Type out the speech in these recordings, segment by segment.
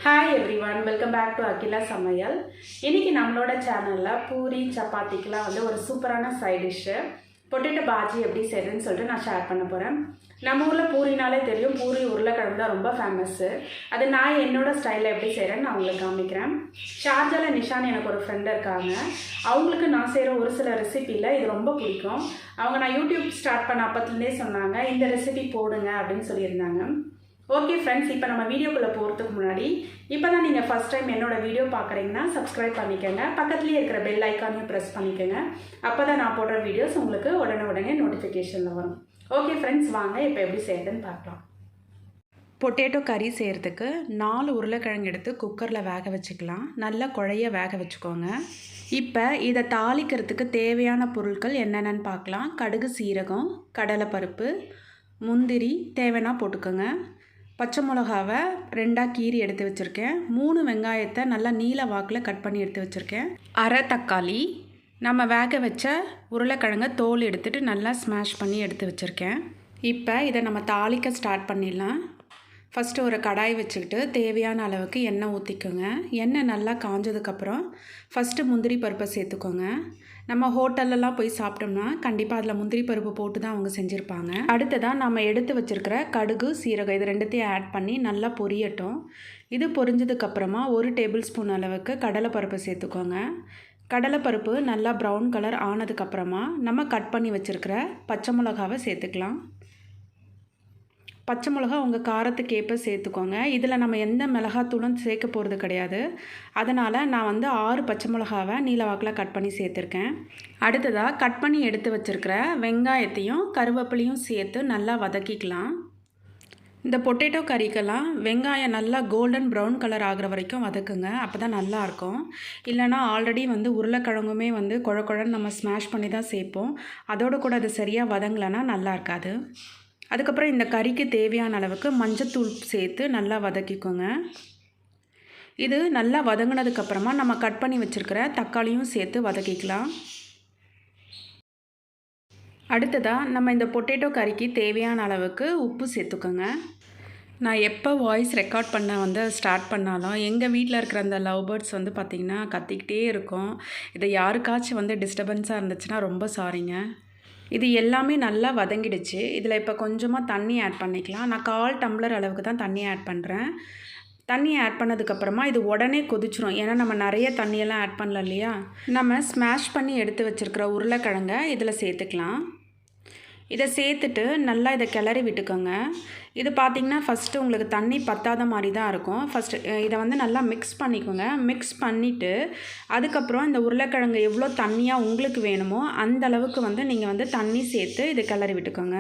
Hi everyone, welcome back to Agila Samayal. இன்னைக்கு நம்மளோட சேனல்ல பூரி சப்பாத்திக்குலாம் வந்து ஒரு சூப்பரான சைட் டிஷ் பொட்டேட்டோ பாஜி எப்படி செய்யறதுன்னு சொல்லிட்டு நான் ஷேர் பண்ண போறேன். நம்ம ஊர்ல பூரினாலே தெரியும், பூரி உருளைக்கிழங்கு தான் ரொம்ப ஃபேமஸ். அது நான் என்னோட ஸ்டைல்ல எப்படி செய்யறேன்னு நான் உங்களுக்கு காமிக்கிறேன். ஷார்ஜால நிஷான் எனக்கு ஒரு ஃப்ரெண்ட் இருக்காங்க. அவங்களுக்கு நான் செய்யற ஒரு சில ரெசிபில இது ரொம்ப பிடிக்கும். அவங்க நான் யூடியூப் ஸ்டார்ட் பண்ண அப்பத்திலே சொன்னாங்க இந்த ரெசிபி போடுங்க அப்படின்னு சொல்லியிருந்தாங்க. ஓகே ஃப்ரெண்ட்ஸ், இப்போ நம்ம வீடியோக்குள்ளே போகிறதுக்கு முன்னாடி இப்போ தான் நீங்கள் ஃபஸ்ட் டைம் என்னோட வீடியோ பார்க்குறீங்கன்னா சப்ஸ்கிரைப் பண்ணிக்கோங்க, பக்கத்துலேயே இருக்கிற பெல் ஐக்கானையும் ப்ரெஸ் பண்ணிக்கோங்க. அப்போ தான் நான் போடுற வீடியோஸ் உங்களுக்கு உடனே நோட்டிஃபிகேஷனில் வரும். ஓகே ஃப்ரெண்ட்ஸ், வாங்க இப்போ எப்படி செய்யுதுன்னு பார்க்கலாம். பொட்டேட்டோ கறி செய்கிறதுக்கு 4 உருளைக்கிழங்கு எடுத்து குக்கரில் வேக வச்சுக்கலாம். நல்லா குழைய வேக வச்சுக்கோங்க. இப்போ இதை தாளிக்கிறதுக்கு தேவையான பொருட்கள் என்னென்னு பார்க்கலாம். கடுகு, சீரகம், கடலைப்பருப்பு, முந்திரி தேவைன்னா போட்டுக்கோங்க. பச்சை மிளகாவை 2ஆக கீறி எடுத்து வச்சுருக்கேன். 3 வெங்காயத்தை நல்லா நீல வாக்கில் கட் பண்ணி எடுத்து வச்சுருக்கேன். அரை தக்காளி, நம்ம வேக வச்ச உருளைக்கிழங்கை தோல் எடுத்துகிட்டு நல்லா ஸ்மாஷ் பண்ணி எடுத்து வச்சுருக்கேன். இப்போ இதை நம்ம தாளிக்க ஸ்டார்ட் பண்ணிடலாம். ஃபஸ்ட்டு ஒரு கடாய் வச்சுக்கிட்டு தேவையான அளவுக்கு எண்ணெய் ஊற்றிக்கோங்க. எண்ணெய் நல்லா காஞ்சதுக்கப்புறம் ஃபஸ்ட்டு முந்திரி பருப்பை சேர்த்துக்கோங்க. நம்ம ஹோட்டல்லலாம் போய் சாப்பிட்டோம்னா கண்டிப்பாக அதில் முந்திரி பருப்பு போட்டு தான் அவங்க செஞ்சுருப்பாங்க. அடுத்ததாக நம்ம எடுத்து வச்சுருக்கிற கடுகு, சீரகம் இது ரெண்டுத்தையும் ஆட் பண்ணி நல்லா பொரியட்டும். இது பொரிஞ்சதுக்கப்புறமா 1 டேபிள் ஸ்பூன் அளவுக்கு கடலைப்பருப்பு சேர்த்துக்கோங்க. கடலைப்பருப்பு நல்லா ப்ரௌன் கலர் ஆனதுக்கப்புறமா நம்ம கட் பண்ணி வச்சுருக்கிற பச்சை மிளகாவை சேர்த்துக்கலாம். பச்சை மிளகா உங்கள் காரத்துக்கு ஏற்ப சேர்த்துக்கோங்க. இதில் நம்ம எந்த மிளகாத்தூளும் சேர்க்க போகிறது கிடையாது. அதனால் நான் வந்து 6 பச்சை மிளகாவை நீலவாக்கில் கட் பண்ணி சேர்த்துருக்கேன். அடுத்ததாக கட் பண்ணி எடுத்து வச்சுருக்கிற வெங்காயத்தையும் கருவேப்பிலையும் சேர்த்து நல்லா வதக்கிக்கலாம். இந்த பொட்டேட்டோ கறிக்கெல்லாம் வெங்காயம் நல்லா கோல்டன் ப்ரௌன் கலர் ஆகிற வரைக்கும் வதக்குங்க. அப்போ தான் நல்லாயிருக்கும். இல்லைனா ஆல்ரெடி வந்து உருளைக்கிழங்குமே வந்து குழன்னு நம்ம ஸ்மாஷ் பண்ணி தான் சேர்ப்போம். அதோடு கூட அது சரியாக வதங்கலைன்னா நல்லா இருக்காது. அதுக்கப்புறம் இந்த கறிக்கு தேவையான அளவுக்கு மஞ்சத்தூள் சேர்த்து நல்லா வதக்கிக்கோங்க. இது நல்லா வதங்கினதுக்கப்புறமா நம்ம கட் பண்ணி வச்சுருக்கிற தக்காளியும் சேர்த்து வதக்கிக்கலாம். அடுத்ததாக நம்ம இந்த பொட்டேட்டோ கறிக்கு தேவையான அளவுக்கு உப்பு சேர்த்துக்கோங்க. நான் எப்போ வாய்ஸ் ரெக்கார்ட் பண்ண வந்து ஸ்டார்ட் பண்ணாலும் எங்கள் வீட்டில் இருக்கிற அந்த லவ் பேர்ட்ஸ் வந்து பார்த்திங்கன்னா கத்திக்கிட்டே இருக்கும். இதை யாருக்காச்சும் வந்து டிஸ்டர்பன்ஸாக இருந்துச்சுன்னா ரொம்ப சாரிங்க. இது எல்லாமே நல்லா வதங்கிடுச்சு. இதில் இப்போ கொஞ்சமாக தண்ணி ஆட் பண்ணிக்கலாம். நான் 1/4 டம்ளர் அளவுக்கு தான் தண்ணி ஆட் பண்ணுறேன். தண்ணி ஆட் பண்ணதுக்கப்புறமா இது உடனே கொதிச்சிரும். ஏன்னா நம்ம நிறைய தண்ணியெல்லாம் ஆட் பண்ணல இல்லையா. நம்ம ஸ்மாஷ் பண்ணி எடுத்து வச்சுருக்கிற உருளைக்கிழங்கை இதில் சேர்த்துக்கலாம். இதை சேர்த்துட்டு நல்லா இதை கிளறி விட்டுக்கோங்க. இது பார்த்திங்கன்னா ஃபஸ்ட்டு உங்களுக்கு தண்ணி பத்தாத மாதிரி தான் இருக்கும். ஃபஸ்ட்டு இதை வந்து நல்லா மிக்ஸ் பண்ணிக்கோங்க. மிக்ஸ் பண்ணிவிட்டு அதுக்கப்புறம் இந்த உருளைக்கிழங்கு எவ்வளோ தண்ணியாக உங்களுக்கு வேணுமோ அந்த அளவுக்கு வந்து நீங்கள் வந்து தண்ணி சேர்த்து இதை கிளறி விட்டுக்கோங்க.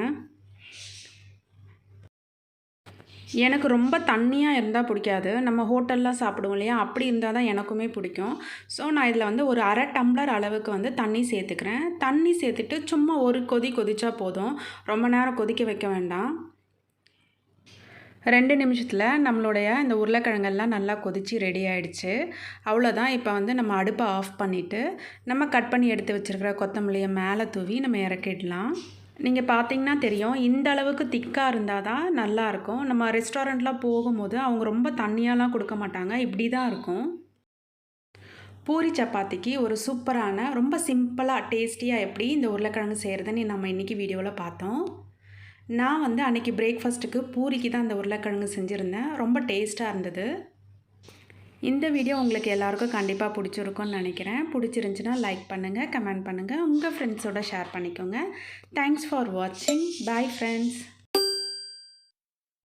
எனக்கு ரொம்ப தண்ணியாக இருந்தால் பிடிக்காது. நம்ம ஹோட்டல்லாம் சாப்பிடுவோம் இல்லையா, அப்படி இருந்தால் தான் எனக்குமே பிடிக்கும். ஸோ நான் இதில் வந்து ஒரு அரை டம்ளர் அளவுக்கு வந்து தண்ணி சேர்த்துக்கிறேன். தண்ணி சேர்த்துட்டு சும்மா ஒரு கொதிச்சா போதும். ரொம்ப நேரம் கொதிக்க வைக்க வேண்டாம். 2 நிமிஷத்தில் நம்மளுடைய இந்த உருளைக்கிழங்கெல்லாம் நல்லா கொதித்து ரெடி ஆகிடுச்சு. அவ்வளோதான். இப்போ வந்து நம்ம அடுப்பை ஆஃப் பண்ணிவிட்டு நம்ம கட் பண்ணி எடுத்து வச்சுருக்கிற கொத்தமல்லியை மேலே தூவி நம்ம இறக்கிடலாம். நீங்கள் பார்த்தீங்கன்னா தெரியும், இந்த அளவுக்கு திக்காக இருந்தால் தான் நல்லாயிருக்கும். நம்ம ரெஸ்டாரண்ட்லாம் போகும்போது அவங்க ரொம்ப தண்ணியாலாம் கொடுக்க மாட்டாங்க, இப்படி தான் இருக்கும். பூரி சப்பாத்திக்கு ஒரு சூப்பரான ரொம்ப சிம்பிளாக டேஸ்டியாக எப்படி இந்த உருளைக்கிழங்கு செய்கிறதுன்னு நம்ம இன்றைக்கி வீடியோவில் பார்த்தோம். நான் வந்து அன்றைக்கி பிரேக்ஃபாஸ்ட்டுக்கு பூரிக்கு தான் இந்த உருளைக்கிழங்கு செஞ்சுருந்தேன். ரொம்ப டேஸ்ட்டாக இருந்தது. இந்த வீடியோ உங்களுக்கு எல்லாருக்கும் கண்டிப்பாக பிடிச்சிருக்கும்னு நினைக்கிறேன். பிடிச்சிருந்துச்சின்னா லைக் பண்ணுங்கள், கமெண்ட் பண்ணுங்கள், உங்கள் ஃப்ரெண்ட்ஸோட ஷேர் பண்ணிக்கோங்க. தேங்க்ஸ் ஃபார் வாட்சிங். Bye friends.